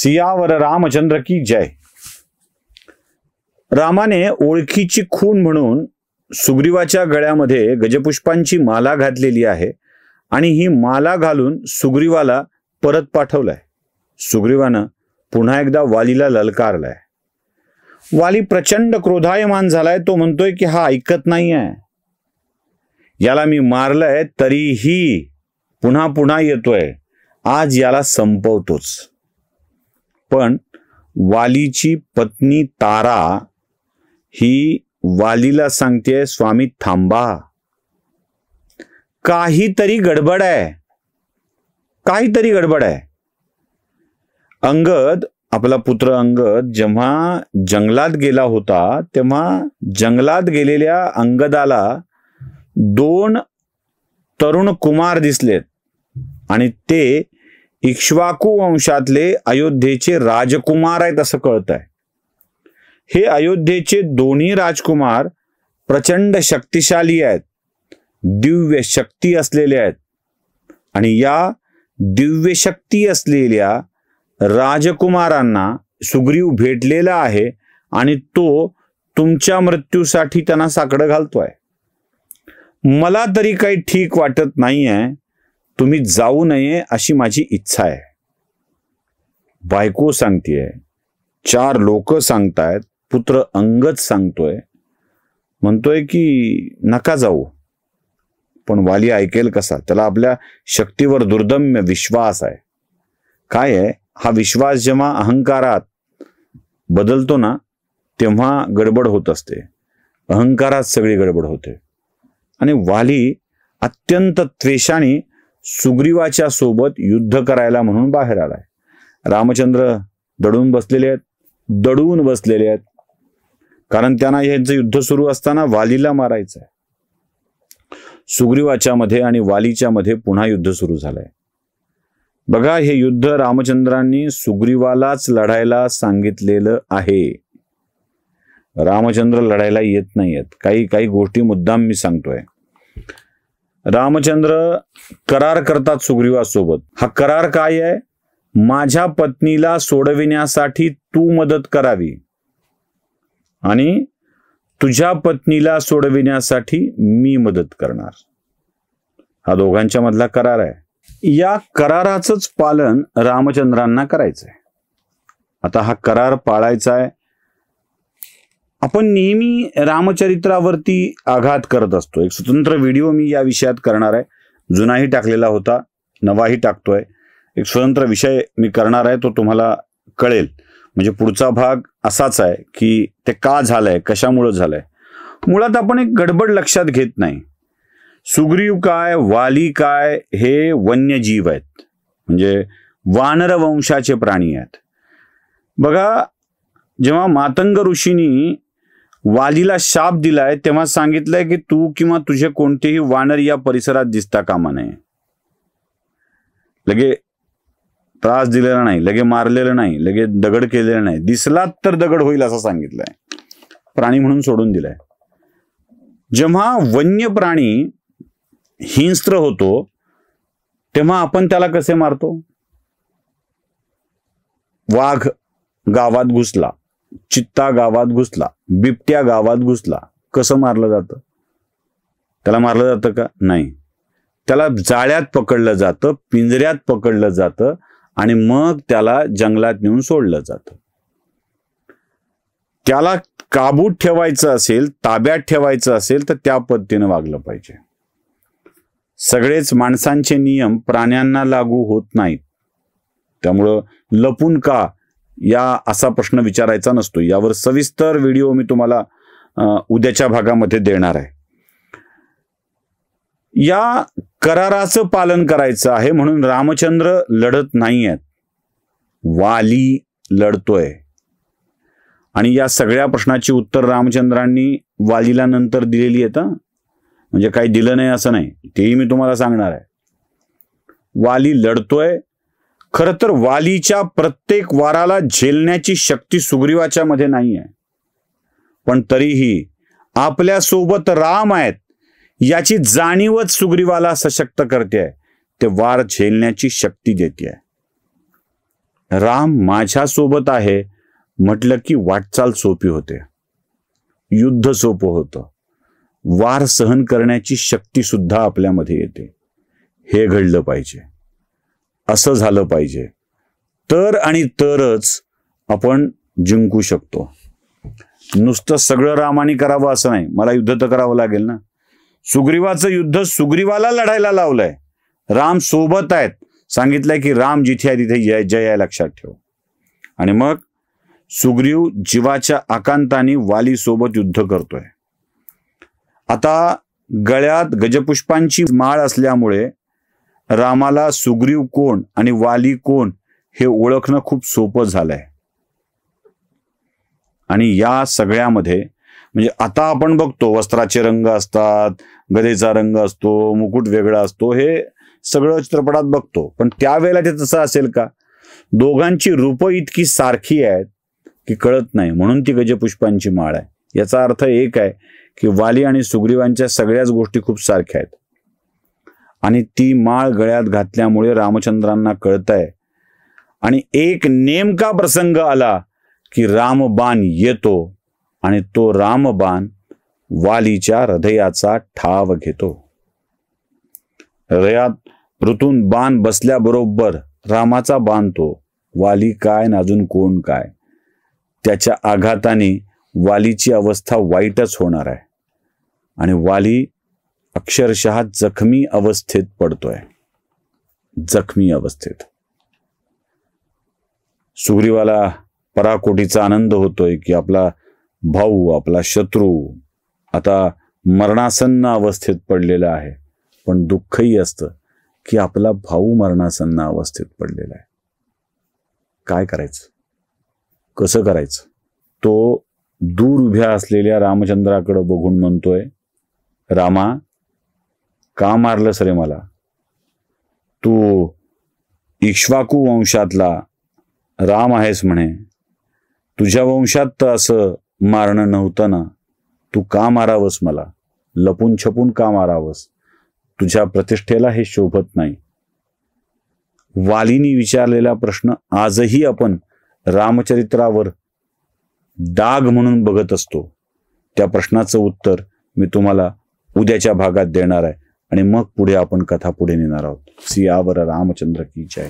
सियावर रामचंद्र की जय। रामाने ओळखीची खूण म्हणून सुग्रीवाच्या गळ्यामध्ये गजपुष्पांची माला घातलेली आहे आणि ही माला घालून सुग्रीवाला परत पाठवलाय। सुग्रीवानं पुन्हा एकदा वालीला ललकारलाय। वाली प्रचंड क्रोधायमान झालाय। तो म्हणतोय की हा ऐकत नाहीये, याला मी मारलंय तरीही पुन्हा पुन्हा येतोय, आज याला संपवतोच। पण वालीची पत्नी तारा ही वालीला सांगते, स्वामी थांबा, काहीतरी गडबड आहे, काहीतरी गडबड आहे। अंगद, आपला पुत्र अंगद जेव्हा जंगलात गेला होता तेव्हा जंगलात गेलेल्या अंगदाला 2 तरुण कुमार दिसलेत आणि ते इक्ष्वाकू वंशातले अयोध्येचे राजकुमार आहेत असं कळतंय। हे अयोध्येचे दोन्ही राजकुमार प्रचंड शक्तिशाली आहेत, दिव्य शक्ती असलेले आहेत आणि या दिव्य शक्ती असलेल्या राजकुमारांना सुग्रीव भेटलेला आहे आणि तो तुमच्या मृत्यूसाठी त्यांना साकडं घालतोय। मला तरी काही ठीक वाटत नाहीये, तुम्ही जाऊ नये अशी माझी इच्छा आहे। बायको सांगतेय, 4 लोक सांगतायत, पुत्र अंगद सांगतोय, म्हणतोय की नका जाऊ। पण वाली ऐकेल कसा? त्याला आपल्या शक्तीवर दुर्दम्य विश्वास आहे। काय आहे हा विश्वास? जेव्हा अहंकारात बदलतो ना तेव्हा गडबड होत असते, अहंकारात सगळी गडबड होते। आणि वाली अत्यंत त्वेषाने सुग्रीवाच्या सोबत युद्ध करायला म्हणून बाहेर आलाय। रामचंद्र दडून बसलेले आहेत, कारण त्यांना यांचं युद्ध सुरू असताना वालीला मारायचं आहे। सुग्रीवाच्या मध्ये आणि वालीच्या मध्ये पुन्हा युद्ध सुरू झालंय। बघा, हे युद्ध रामचंद्रांनी सुग्रीवालाच लढायला सांगितलेलं आहे। रामचंद्र लढायला येत नाहीयेत, काही गोष्टी मुद्दाम मी सांगतोय। रामचंद्र करार करतात सुग्रीवासोबत। हा करार काय आहे? माझ्या पत्नीला सोडविण्यासाठी तू मदत करावी आणि तुझ्या पत्नीला सोडविण्यासाठी मी मदत करणार, हा दोघांच्या मधला करार आहे। या कराराचंच पालन रामचंद्रांना करायचंय। आता हा करार पाळायचा आहे। आपण नेहमी रामचरित्रावरती आघात करत असतो। एक स्वतंत्र व्हिडिओ मी या विषयात करणार आहे, जुनाही टाकलेला होता, नवाही टाकतोय। एक स्वतंत्र विषय मी करणार आहे, तो तुम्हाला कळेल। म्हणजे पुढचा भाग असाच आहे की ते का झालंय, कशामुळे झालंय। मुळात आपण एक गडबड लक्षात घेत नाही। सुग्रीव काय, वाली काय, हे वन्यजीव आहेत, म्हणजे वानर वंशाचे प्राणी आहेत। बघा, जेव्हा मातंग ऋषींनी वालीला शाप दिलाय तेव्हा सांगितलंय की तू किंवा तुझे कोणतेही वानर या परिसरात दिसता कामा नये। लगे त्रास दिलेला नाही, लगे मारलेलं नाही, लगे दगड केलेलं नाही, दिसलात तर दगड होईल असं सांगितलंय, प्राणी म्हणून सोडून दिलाय। जेव्हा वन्य प्राणी हिंस्त्र होतो तेव्हा आपण त्याला कसे मारतो? वाघ गावात घुसला, चित्ता गावात घुसला, बिबट्या गावात घुसला, कसं मारलं जातं? त्याला मारलं जातं का? नाही, त्याला जाळ्यात पकडलं जातं, पिंजऱ्यात पकडलं जातं आणि मग त्याला जंगलात नेऊन सोडलं जातं। त्याला काबूत ठेवायचं असेल, ताब्यात ठेवायचं असेल तर त्या पद्धतीने वागलं पाहिजे। सगळेच माणसांचे नियम प्राण्यांना लागू होत नाहीत, त्यामुळं लपून का या असा प्रश्न विचारायचा नसतो। यावर सविस्तर व्हिडिओ मी तुम्हाला उद्याच्या भागामध्ये देणार आहे। या कराराचं पालन करायचं आहे म्हणून रामचंद्र लढत नाहीयेत, वाली लढतोय। आणि या सगळ्या प्रश्नाची उत्तर रामचंद्रांनी वालीला नंतर दिलेली आहेत। म्हणजे काही दिलं नाही असं नाही, तेही मी तुम्हाला सांगणार आहे। वाली लढतोय। खरं तर वालीच्या प्रत्येक वाराला झेलण्याची शक्ती सुग्रीवाच्या मध्ये नाही आहे, पण तरीही आपल्या सोबत राम आहेत याची जाणीवच सुग्रीवाला सशक्त करते, ते वार झेलण्याची शक्ती देते। राम माझ्यासोबत आहे म्हटलं की वाटचाल सोपी होते, युद्ध सोपं होतं, वार सहन करण्याची शक्ती सुद्धा आपल्यामध्ये येते. हे घडलं पाहिजे, असं झालं पाहिजे, तर आणि तरच आपण जिंकू शकतो. नुसतं सगळं रामाने करावं असं नाही, मला युद्ध तर करावं लागेल ना. सुग्रीवाचं युद्ध सुग्रीवाला लढायला लावलंय, राम सोबत आहेत, सांगितलंय की राम जिथे आहे तिथे जय जय आहे, लक्षात ठेव. आणि मग सुग्रीव जीवाच्या आकांताने वाली सोबत युद्ध करतोय. आता गळ्यात गजपुष्पांची माळ असल्यामुळे रामाला सुग्रीव कोण आणि वाली कोण हे ओळखणं खूप सोपं झालंय. आणि या सगळ्यामध्ये म्हणजे आता आपण बघतो वस्त्राचे रंग असतात, गदेचा रंग असतो, मुकुट वेगळा असतो, हे सगळं चित्रपटात बघतो. पण त्यावेळेला ते तसं असेल का? दोघांची रूपं इतकी सारखी आहेत की कळत नाही, म्हणून ती गजपुष्पांची माळ आहे. याचा अर्थ एक आहे की वाली आणि सुग्रीवांच्या सगळ्याच गोष्टी खूप सारख्या आहेत. आणि ती माळ गळ्यात घातल्यामुळे रामचंद्रांना कळतंय. आणि एक नेमका प्रसंग आला की रामबाण येतो आणि तो रामबाण वालीच्या हृदयाचा ठाव घेतो. हृदयात ऋतून बाण बसल्याबरोबर रामाचा बाण तो, वाली काय न अजून कोण काय, त्याच्या आघाताने वालीची अवस्था वाईटच होणार आहे. आणि वाली अक्षरशः जखमी अवस्थेत पडतोय, जखमी अवस्थेत. सुग्रीवाला पराकोटीचा आनंद होतोय की आपला भाऊ, आपला शत्रू आता मरणासन्न अवस्थेत पडलेला आहे. पण दुःखही असतं की आपला भाऊ मरणासन्न अवस्थेत पडलेला आहे. काय करायचं, कसं करायचं? तो दूर उभ्या असलेल्या रामचंद्राकडे बघून म्हणतोय, रामा, का मारलंस रे मला? तू इक्ष्वाकू वंशातला राम आहेस म्हणे, तुझ्या वंशात तर असं मारणं नव्हतं ना, तू का मारावंस मला? लपून छपून का मारावंस? तुझ्या प्रतिष्ठेला हे शोभत नाही. वालीनी विचारलेला प्रश्न आजही आपण रामचरित्रावर डाग म्हणून बघत असतो. त्या प्रश्नाचं उत्तर मी तुम्हाला उद्याच्या भागात देणार आहे आणि मग पुढे आपण कथा पुढे नेणार आहोत. सियावर रामचंद्र की जय.